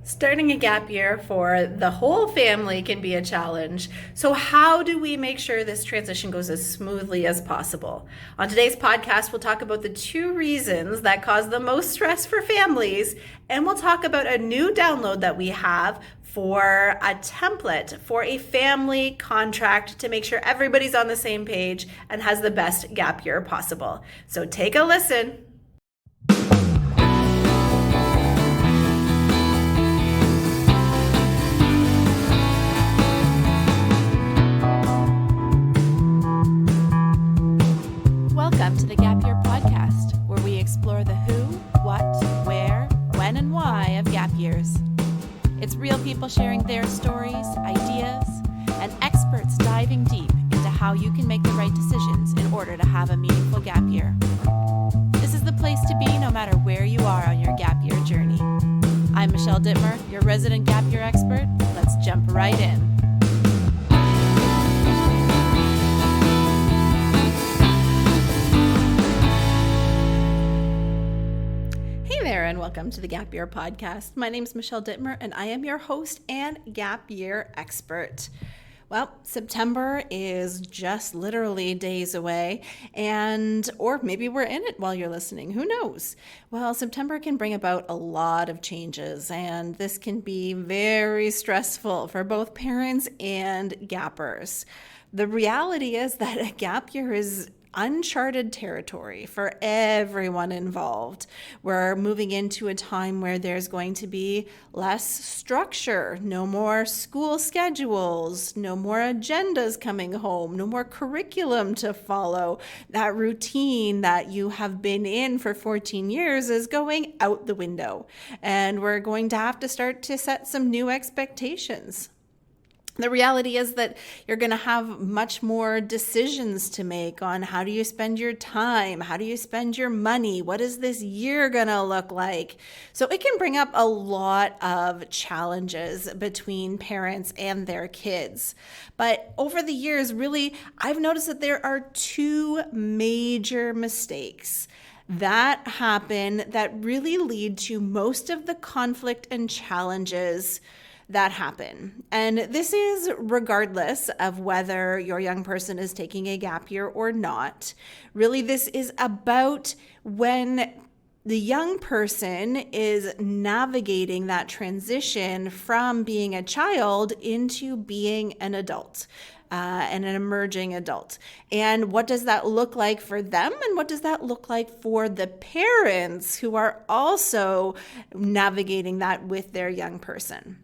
Starting a gap year for the whole family can be a challenge. So, how do we make sure this transition goes as smoothly as possible? On today's podcast, we'll talk about the two reasons that cause the most stress for families, and we'll talk about a new download that we have for a template for a family contract to make sure everybody's on the same page and has the best gap year possible. So, take a listen. Welcome to the Gap Year Podcast, where we explore the who, what, where, when, and why of gap years. It's real people sharing their stories, ideas, and experts diving deep into how you can make the right decisions in order to have a meaningful gap year. This is the place to be no matter where you are on your gap year journey. I'm Michelle Dittmer, your resident gap year expert. Let's jump right in. And welcome to the Gap Year Podcast. My name is Michelle Dittmer, and I am your host and Gap Year expert. Well, September is just literally days away, or maybe we're in it while you're listening. Who knows? Well, September can bring about a lot of changes, and this can be very stressful for both parents and gappers. The reality is that a gap year is uncharted territory for everyone involved. We're moving into a time where there's going to be less structure, no more school schedules, no more agendas coming home, no more curriculum to follow. That routine that you have been in for 14 years is going out the window, and we're going to have to start to set some new expectations. The reality is that you're going to have much more decisions to make on how do you spend your time? How do you spend your money? What is this year going to look like? So it can bring up a lot of challenges between parents and their kids. But over the years, really, I've noticed that there are two major mistakes that happen that really lead to most of the conflict and challenges that happen. And this is regardless of whether your young person is taking a gap year or not. Really, this is about when the young person is navigating that transition from being a child into being an adult. And an emerging adult. And what does that look like for them? And what does that look like for the parents who are also navigating that with their young person?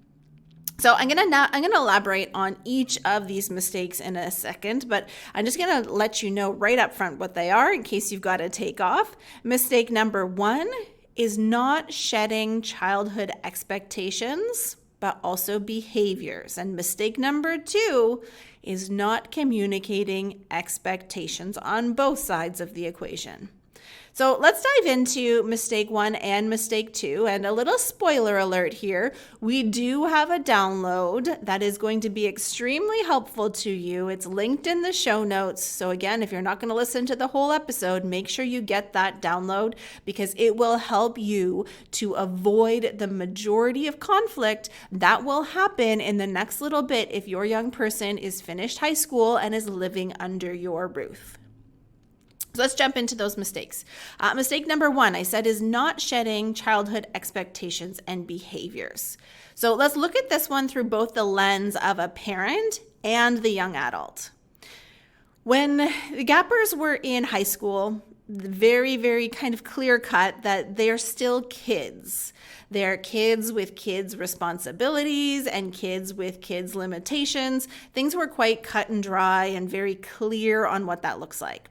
So I'm gonna elaborate on each of these mistakes in a second, but I'm just gonna let you know right up front what they are in case you've got to take off. Mistake number one is not shedding childhood expectations, but also behaviors. And mistake number two is not communicating expectations on both sides of the equation. So let's dive into mistake one and mistake two. And a little spoiler alert here, we do have a download that is going to be extremely helpful to you. It's linked in the show notes. So again, if you're not going to listen to the whole episode, make sure you get that download because it will help you to avoid the majority of conflict that will happen in the next little bit if your young person is finished high school and is living under your roof. So let's jump into those mistakes. Mistake number one, I said, is not shedding childhood expectations and behaviors. So let's look at this one through both the lens of a parent and the young adult. When the gappers were in high school, very, very kind of clear cut that they're still kids. They're kids with kids' responsibilities and kids with kids' limitations. Things were quite cut and dry and very clear on what that looks like.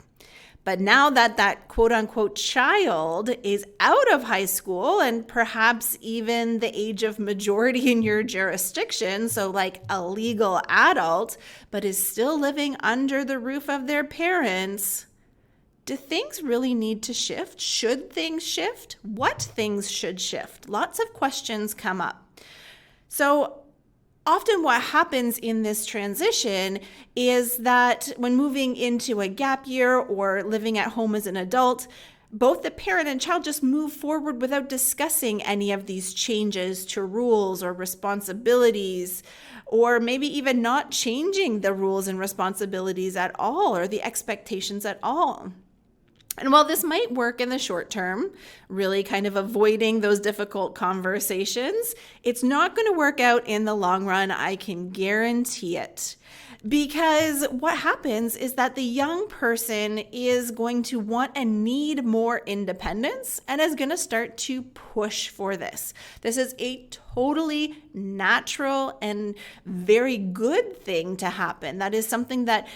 But now that quote unquote child is out of high school and perhaps even the age of majority in your jurisdiction, so like a legal adult, but is still living under the roof of their parents, do things really need to shift? Should things shift? What things should shift? Lots of questions come up. So often what happens in this transition is that when moving into a gap year or living at home as an adult, both the parent and child just move forward without discussing any of these changes to rules or responsibilities, or maybe even not changing the rules and responsibilities at all, or the expectations at all. And while this might work in the short term, really kind of avoiding those difficult conversations, it's not going to work out in the long run. I can guarantee it. Because what happens is that the young person is going to want and need more independence and is going to start to push for this. This is a totally natural and very good thing to happen. That is something that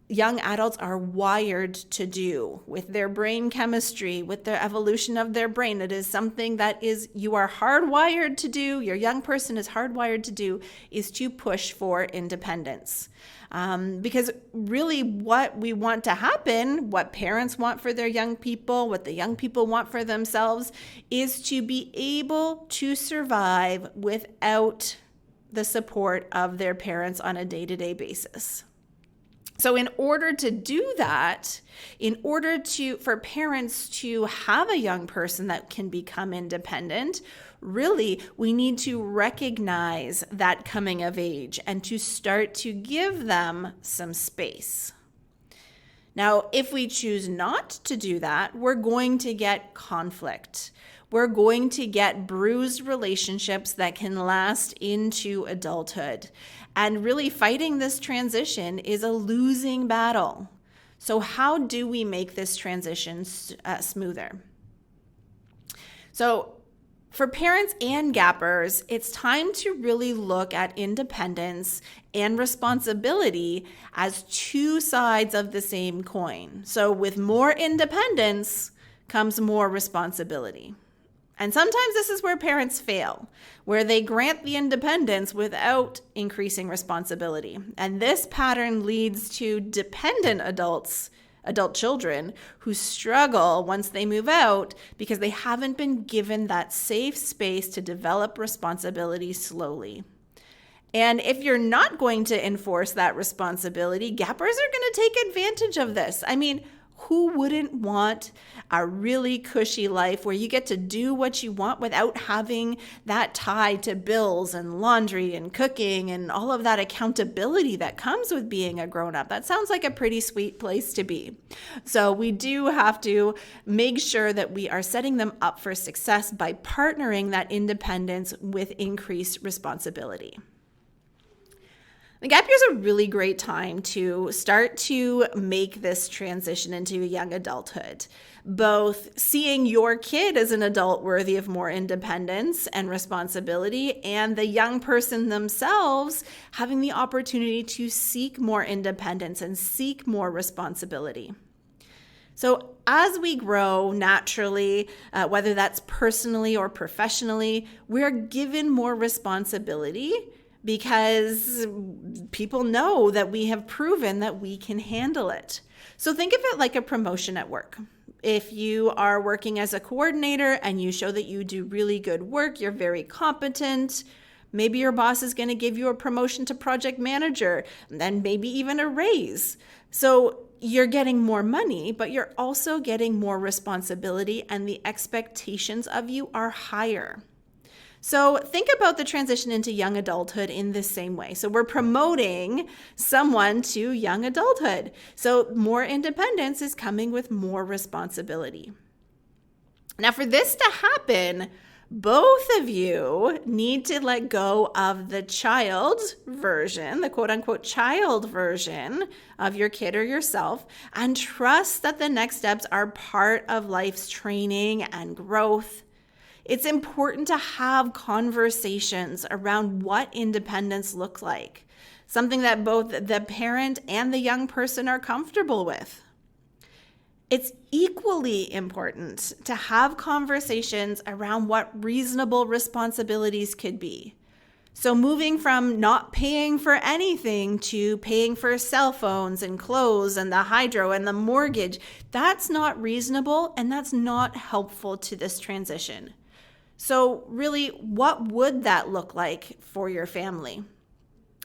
young adults are wired to do with their brain chemistry, with the evolution of their brain. It is something that you are hardwired to do, your young person is hardwired to do, is to push for independence. Because really what we want to happen, what parents want for their young people, what the young people want for themselves, is to be able to survive without the support of their parents on a day-to-day basis. So in order to do that, for parents to have a young person that can become independent, really, we need to recognize that coming of age and to start to give them some space. Now, if we choose not to do that, we're going to get conflict. We're going to get bruised relationships that can last into adulthood. And really fighting this transition is a losing battle. So how do we make this transition smoother? So for parents and gappers, it's time to really look at independence and responsibility as two sides of the same coin. So with more independence comes more responsibility. And sometimes this is where parents fail, where they grant the independence without increasing responsibility. And this pattern leads to dependent adult children who struggle once they move out because they haven't been given that safe space to develop responsibility slowly. And if you're not going to enforce that responsibility, gappers are going to take advantage of this. I mean, who wouldn't want a really cushy life where you get to do what you want without having that tie to bills and laundry and cooking and all of that accountability that comes with being a grown-up? That sounds like a pretty sweet place to be. So we do have to make sure that we are setting them up for success by partnering that independence with increased responsibility. The gap year is a really great time to start to make this transition into young adulthood, both seeing your kid as an adult worthy of more independence and responsibility, and the young person themselves having the opportunity to seek more independence and seek more responsibility. So as we grow naturally, whether that's personally or professionally, we're given more responsibility because people know that we have proven that we can handle it. So think of it like a promotion at work. If you are working as a coordinator and you show that you do really good work, you're very competent, maybe your boss is going to give you a promotion to project manager, and then maybe even a raise. So you're getting more money, but you're also getting more responsibility, and the expectations of you are higher. So think about the transition into young adulthood in this same way. So we're promoting someone to young adulthood. So more independence is coming with more responsibility. Now, for this to happen, both of you need to let go of the child version, the quote unquote child version of your kid or yourself, and trust that the next steps are part of life's training and growth. It's important to have conversations around what independence looks like, something that both the parent and the young person are comfortable with. It's equally important to have conversations around what reasonable responsibilities could be. So moving from not paying for anything to paying for cell phones and clothes and the hydro and the mortgage, that's not reasonable and that's not helpful to this transition. So really, what would that look like for your family?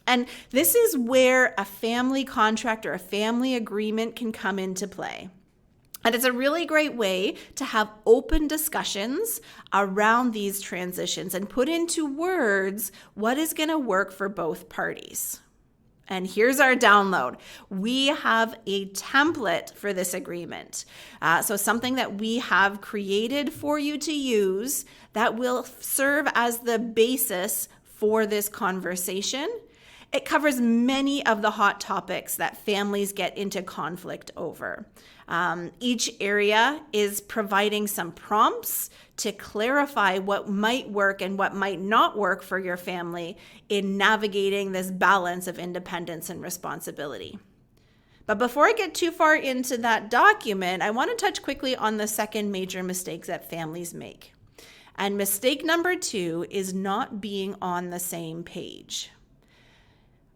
And this is where a family contract or a family agreement can come into play. And it's a really great way to have open discussions around these transitions and put into words what is going to work for both parties. And here's our download. We have a template for this agreement. So something that we have created for you to use that will serve as the basis for this conversation. It covers many of the hot topics that families get into conflict over. Each area is providing some prompts to clarify what might work and what might not work for your family in navigating this balance of independence and responsibility. But before I get too far into that document, I want to touch quickly on the second major mistake that families make. And mistake number 2 is not being on the same page.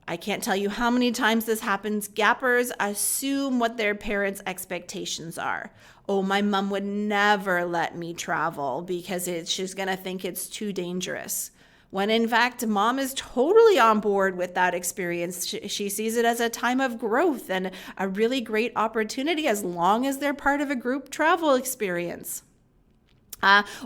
I can't tell you how many times this happens. Gappers assume what their parents' expectations are. Oh, my mom would never let me travel because she's going to think it's too dangerous. When in fact, mom is totally on board with that experience. She sees it as a time of growth and a really great opportunity as long as they're part of a group travel experience.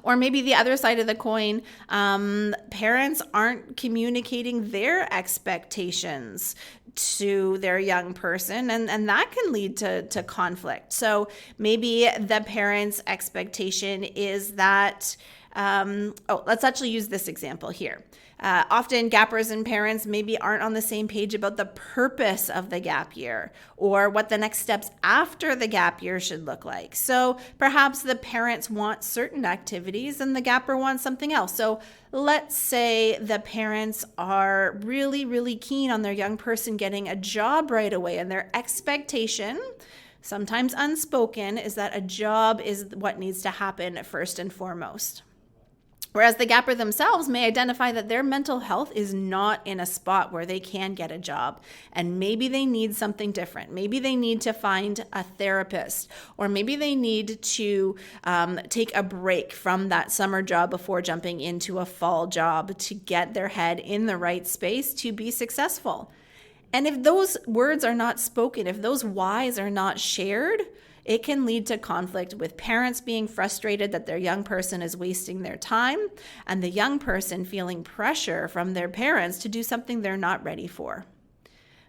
Or maybe the other side of the coin, parents aren't communicating their expectations to their young person, and that can lead to conflict. So maybe the parent's expectation is that, let's actually use this example here. Often gappers and parents maybe aren't on the same page about the purpose of the gap year or what the next steps after the gap year should look like. So perhaps the parents want certain activities and the gapper wants something else. So let's say the parents are really, really keen on their young person getting a job right away, and their expectation, sometimes unspoken, is that a job is what needs to happen first and foremost. Whereas the gapper themselves may identify that their mental health is not in a spot where they can get a job, and maybe they need something different. Maybe they need to find a therapist, or maybe they need to take a break from that summer job before jumping into a fall job to get their head in the right space to be successful. And if those words are not spoken, if those whys are not shared, it can lead to conflict with parents being frustrated that their young person is wasting their time and the young person feeling pressure from their parents to do something they're not ready for.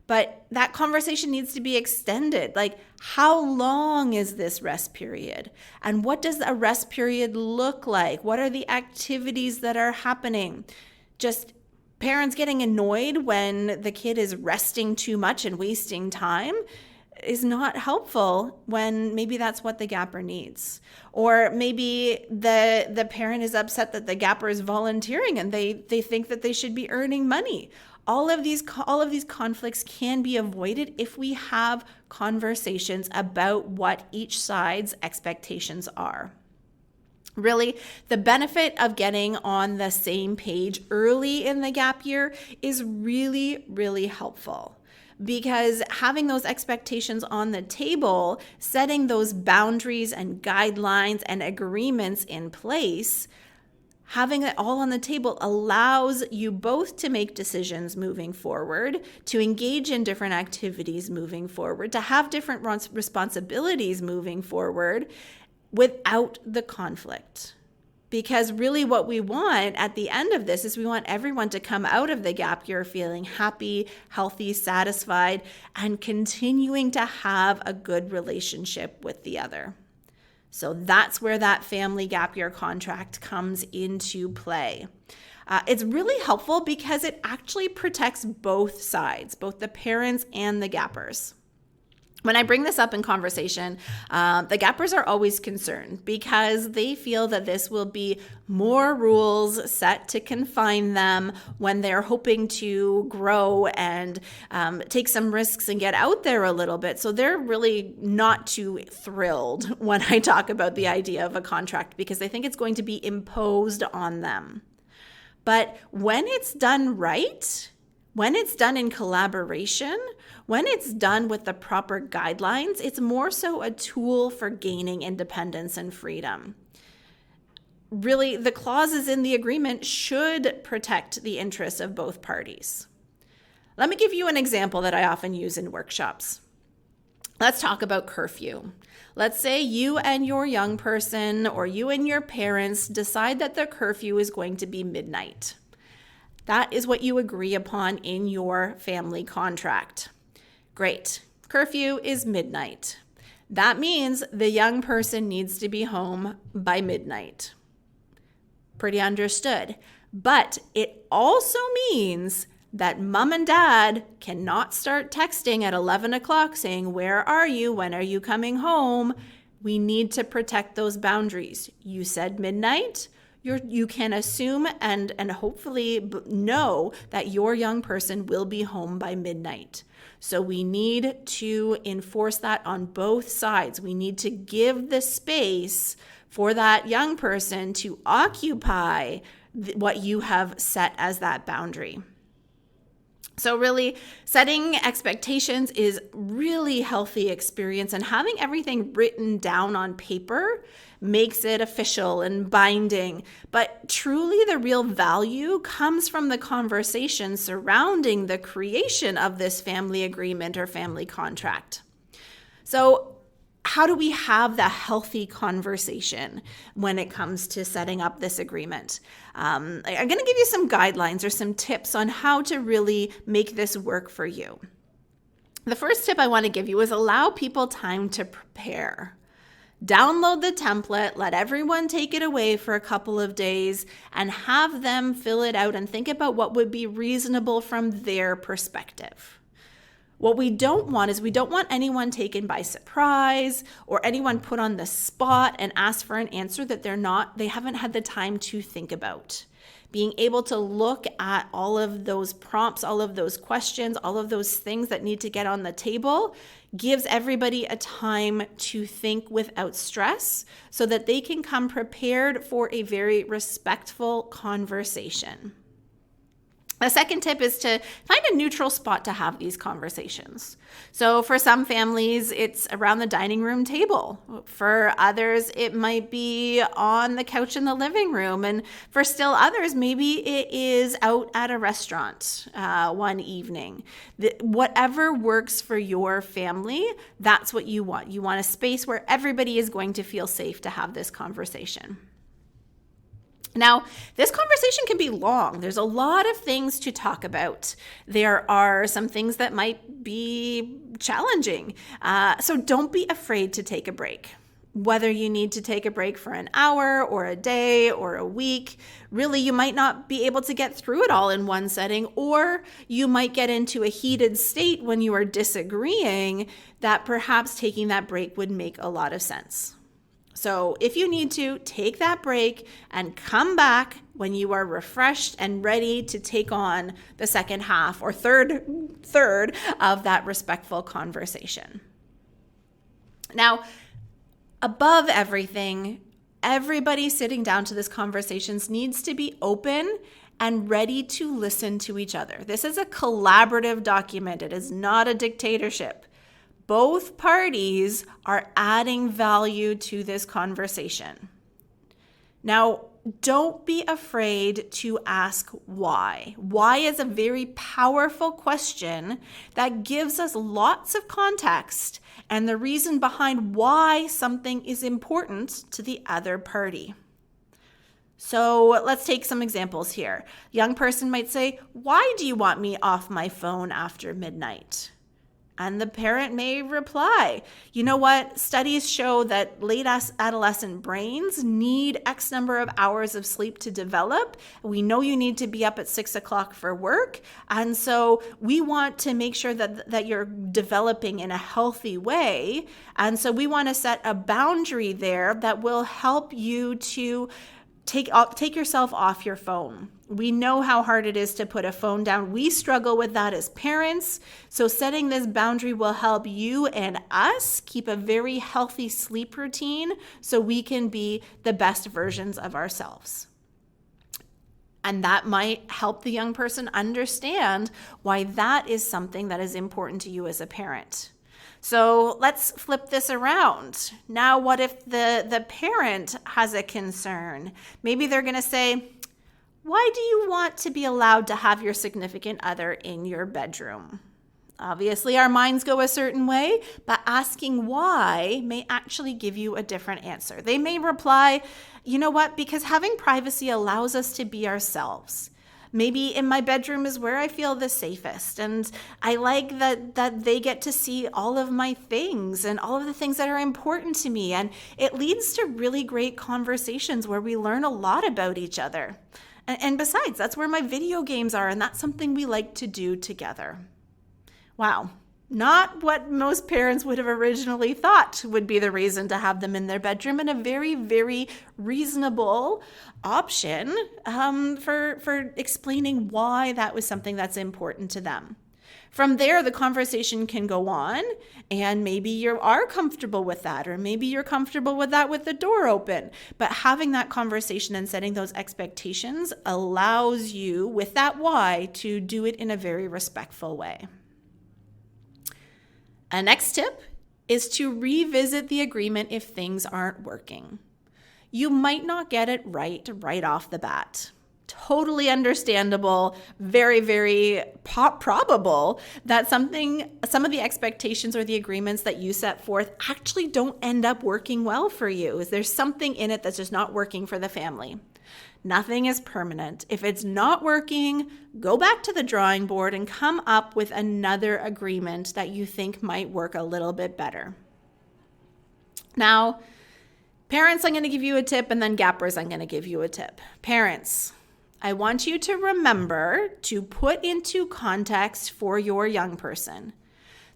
But that conversation needs to be extended. Like, how long is this rest period? And what does a rest period look like? What are the activities that are happening? Just parents getting annoyed when the kid is resting too much and wasting time is not helpful when maybe that's what the gapper needs. Or maybe the parent is upset that the gapper is volunteering and they think that they should be earning money. All of these conflicts can be avoided if we have conversations about what each side's expectations are. Really, the benefit of getting on the same page early in the gap year is really, really helpful. Because having those expectations on the table, setting those boundaries and guidelines and agreements in place, having it all on the table allows you both to make decisions moving forward, to engage in different activities moving forward, to have different responsibilities moving forward without the conflict. Because really what we want at the end of this is we want everyone to come out of the gap year feeling happy, healthy, satisfied, and continuing to have a good relationship with the other. So that's where that family gap year contract comes into play. It's really helpful because it actually protects both sides, both the parents and the gappers. When I bring this up in conversation, the gappers are always concerned because they feel that this will be more rules set to confine them when they're hoping to grow and take some risks and get out there a little bit. So they're really not too thrilled when I talk about the idea of a contract because they think it's going to be imposed on them. But when it's done right, when it's done in collaboration, when it's done with the proper guidelines, it's more so a tool for gaining independence and freedom. Really, the clauses in the agreement should protect the interests of both parties. Let me give you an example that I often use in workshops. Let's talk about curfew. Let's say you and your young person or you and your parents decide that the curfew is going to be midnight. That is what you agree upon in your family contract. Great. Curfew is midnight. That means the young person needs to be home by midnight. Pretty understood. But it also means that mom and dad cannot start texting at 11 o'clock saying, "Where are you? When are you coming home?" We need to protect those boundaries. You said midnight. You can assume and hopefully know that your young person will be home by midnight. So we need to enforce that on both sides. We need to give the space for that young person to occupy what you have set as that boundary. So really, setting expectations is really healthy experience, and having everything written down on paper makes it official and binding. But truly, the real value comes from the conversation surrounding the creation of this family agreement or family contract. So how do we have the healthy conversation when it comes to setting up this agreement? I'm going to give you some guidelines or some tips on how to really make this work for you. The first tip I want to give you is allow people time to prepare. Download the template, let everyone take it away for a couple of days, and have them fill it out and think about what would be reasonable from their perspective. What we don't want is we don't want anyone taken by surprise or anyone put on the spot and asked for an answer that they haven't had the time to think about. Being able to look at all of those prompts, all of those questions, all of those things that need to get on the table gives everybody a time to think without stress so that they can come prepared for a very respectful conversation. The second tip is to find a neutral spot to have these conversations. So for some families, it's around the dining room table. For others, it might be on the couch in the living room. And for still others, maybe it is out at a restaurant one evening. Whatever works for your family, that's what you want. You want a space where everybody is going to feel safe to have this conversation. Now, this conversation can be long. There's a lot of things to talk about. There are some things that might be challenging. So don't be afraid to take a break. Whether you need to take a break for an hour or a day or a week, really, you might not be able to get through it all in one setting, or you might get into a heated state when you are disagreeing that perhaps taking that break would make a lot of sense. So if you need to, take that break and come back when you are refreshed and ready to take on the second half or third of that respectful conversation. Now, above everything, everybody sitting down to this conversations needs to be open and ready to listen to each other. This is a collaborative document. It is not a dictatorship. Both parties are adding value to this conversation. Now, don't be afraid to ask why. Why is a very powerful question that gives us lots of context and the reason behind why something is important to the other party. So let's take some examples here. Young person might say, "Why do you want me off my phone after midnight?" And the parent may reply, "You know what? Studies show that late adolescent brains need X number of hours of sleep to develop. We know you need to be up at 6 o'clock for work. And so we want to make sure that you're developing in a healthy way. And so we want to set a boundary there that will help you to take yourself off your phone. We know how hard it is to put a phone down. We struggle with that as parents. So setting this boundary will help you and us keep a very healthy sleep routine so we can be the best versions of ourselves." And that might help the young person understand why that is something that is important to you as a parent. So let's flip this around. Now, what if the parent has a concern? Maybe they're going to say, "Why do you want to be allowed to have your significant other in your bedroom?" Obviously, our minds go a certain way, but asking why may actually give you a different answer. They may reply, you know what, because having privacy allows us to be ourselves. Maybe in my bedroom is where I feel the safest, and I like that they get to see all of my things and all of the things that are important to me, and it leads to really great conversations where we learn a lot about each other. And besides, that's where my video games are, and that's something we like to do together. Wow. Not what most parents would have originally thought would be the reason to have them in their bedroom, and a very, very reasonable option for explaining why that was something that's important to them. From there, the conversation can go on, and maybe you are comfortable with that, or maybe you're comfortable with that with the door open. But having that conversation and setting those expectations allows you, with that why, to do it in a very respectful way. A next tip is to revisit the agreement if things aren't working. You might not get it right off the bat. Totally understandable, very, very probable that some of the expectations or the agreements that you set forth actually don't end up working well for you. There's something in it that's just not working for the family. Nothing is permanent. If it's not working, go back to the drawing board and come up with another agreement that you think might work a little bit better. Now, parents, I'm going to give you a tip, and then gappers, I'm going to give you a tip. Parents, I want you to remember to put into context for your young person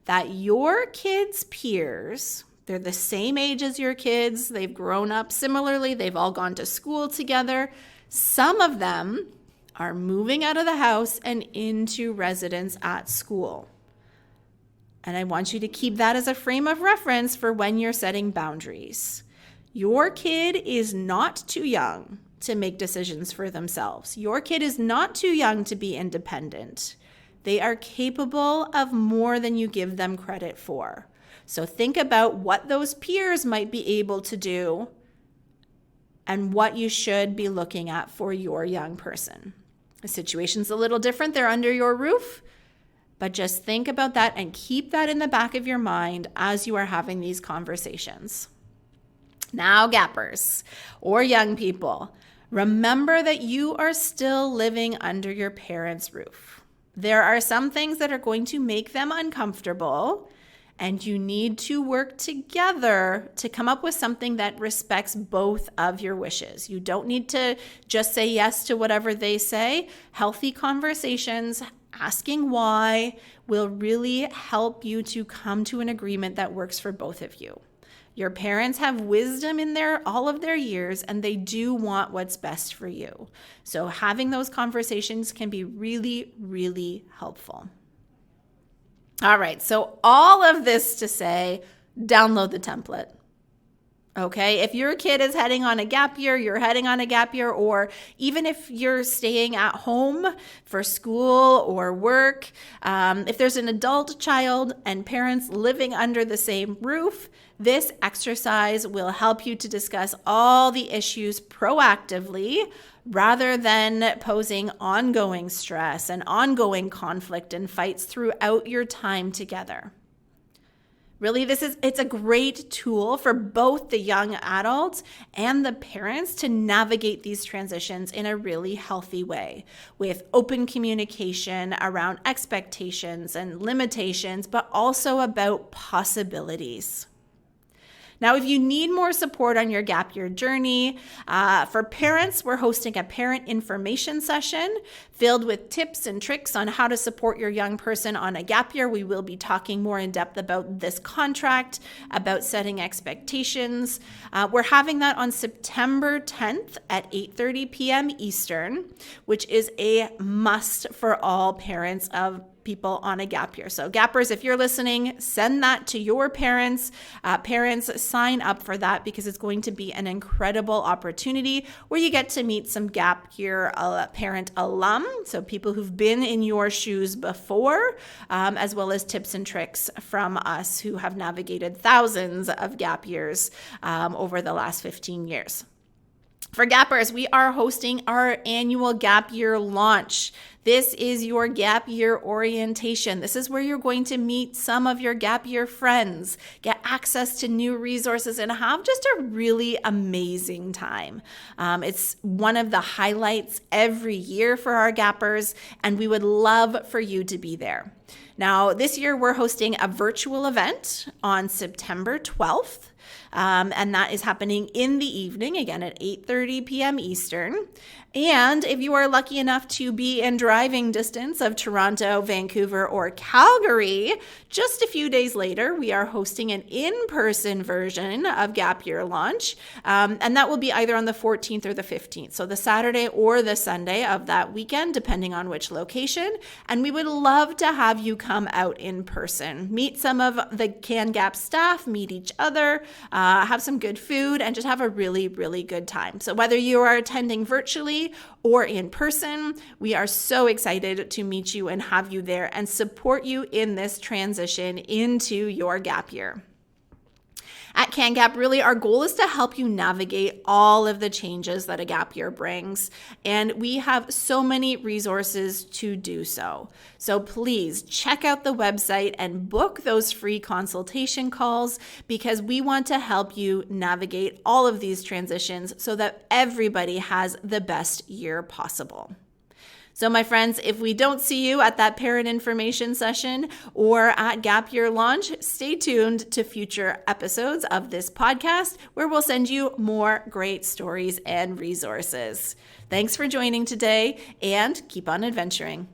that your kids' peers, they're the same age as your kids. They've grown up similarly. They've all gone to school together. Some of them are moving out of the house and into residence at school. And I want you to keep that as a frame of reference for when you're setting boundaries. Your kid is not too young to make decisions for themselves. Your kid is not too young to be independent. They are capable of more than you give them credit for. So think about what those peers might be able to do and what you should be looking at for your young person. The situation's a little different. They're under your roof, but just think about that and keep that in the back of your mind as you are having these conversations. Now, gappers or young people, remember that you are still living under your parents' roof. There are some things that are going to make them uncomfortable, and you need to work together to come up with something that respects both of your wishes. You don't need to just say yes to whatever they say. Healthy conversations, asking why, will really help you to come to an agreement that works for both of you. Your parents have wisdom in all of their years, and they do want what's best for you. So having those conversations can be really, really helpful. All right, so all of this to say, download the template. Okay, if your kid is heading on a gap year, you're heading on a gap year, or even if you're staying at home for school or work, if there's an adult child and parents living under the same roof, this exercise will help you to discuss all the issues proactively rather than posing ongoing stress and ongoing conflict and fights throughout your time together. Really, it's a great tool for both the young adults and the parents to navigate these transitions in a really healthy way with open communication around expectations and limitations, but also about possibilities. Now, if you need more support on your gap year journey, for parents, we're hosting a parent information session filled with tips and tricks on how to support your young person on a gap year. We will be talking more in depth about this contract, about setting expectations. We're having that on September 10th at 8:30 p.m. Eastern, which is a must for all parents of people on a gap year. So gappers, if you're listening, send that to your parents. Parents, sign up for that because it's going to be an incredible opportunity where you get to meet some gap year parent alum, so people who've been in your shoes before, as well as tips and tricks from us who have navigated thousands of gap years over the last 15 years. For gappers, we are hosting our annual gap year launch This is your gap year orientation. This is where you're going to meet some of your gap year friends, get access to new resources, and have just a really amazing time. It's one of the highlights every year for our gappers, and we would love for you to be there. Now, this year we're hosting a virtual event on September 12th. And that is happening in the evening, again at 8:30 p.m. Eastern. And if you are lucky enough to be in driving distance of Toronto, Vancouver, or Calgary, just a few days later, we are hosting an in-person version of Gap Year Launch. And that will be either on the 14th or the 15th. So the Saturday or the Sunday of that weekend, depending on which location. And we would love to have you come out in person, meet some of the CanGap staff, meet each other, have some good food, and just have a really, really good time. So whether you are attending virtually or in person, we are so excited to meet you and have you there and support you in this transition into your gap year. At CanGap, really, our goal is to help you navigate all of the changes that a gap year brings, and we have so many resources to do so. So please check out the website and book those free consultation calls, because we want to help you navigate all of these transitions so that everybody has the best year possible. So my friends, if we don't see you at that parent information session or at Gap Year Launch, stay tuned to future episodes of this podcast where we'll send you more great stories and resources. Thanks for joining today, and keep on adventuring.